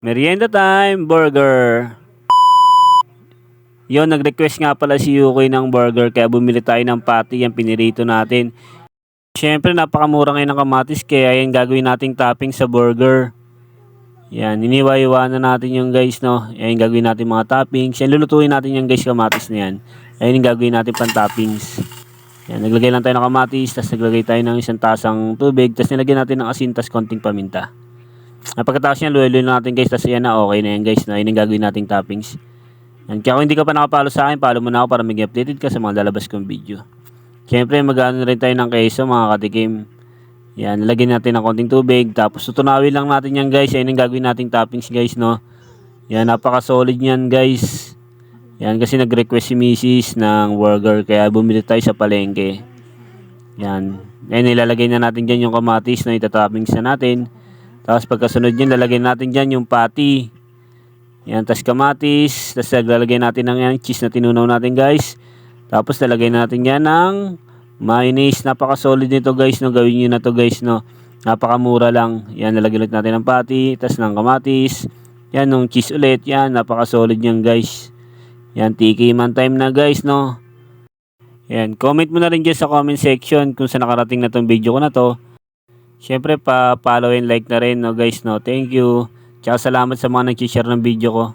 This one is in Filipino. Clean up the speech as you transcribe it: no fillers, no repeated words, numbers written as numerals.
Merienda time, burger. Yon, nag-request nga pala si Yuki ng burger kaya bumili tayo ng patty, yung pinirito natin. Siyempre, napakamura ngayon ng kamatis kaya yan gagawin nating topping sa burger. Yan, iniwa-iwa na natin yung guys, no. Yan yung gagawin natin mga toppings. Yan, lulutuin natin yung guys, kamatis na yan. Yan yung gagawin natin pang toppings. Yan, naglagay lang tayo ng kamatis, tapos naglagay tayo ng isang tasang tubig, tapos nilagyan natin ng asin, tapos konting paminta. Pagkatapos yan, luloy natin guys, tapos yan na, okay na yan guys, na yun yung gagawin nating toppings. Yan, kaya kung hindi ka pa nakapalo sa akin, follow mo na ako para maging updated ka sa mga lalabas kong video. Siyempre, mag-ano rin tayo ng queso mga katikim. Yan, lagyan natin ng konting tubig, tapos tutunawin lang natin yan guys, yan yung gagawin nating toppings guys, no. Yan, napaka-solid yan guys. Yan, kasi nag-request si Mrs. ng burger, kaya bumili tayo sa palengke. Yan, ilalagay na natin dyan yung kamatis na itatoppings na natin. Tapos pagkasunod nyan, lalagyan natin dyan yung patty. Yan, tas kamatis. Tapos lalagay natin ng yan, cheese na tinunaw natin guys. Tapos lalagay natin yan ng mayonnaise. Napaka-solid nito guys, no. Gawin nyo na to guys, no. Napakamura lang. Yan, lalagyan ulit natin ng patty. Tapos ng kamatis. Yan, ng cheese ulit. Yan, napaka-solid yan guys. Yan, tiki man time na guys, no. Yan, comment mo na rin dyan sa comment section kung saan nakarating na tong video ko na to. Siyempre, pa-follow and like na rin, no guys, no. Thank you. Tsaka salamat sa mga nag-share ng video ko.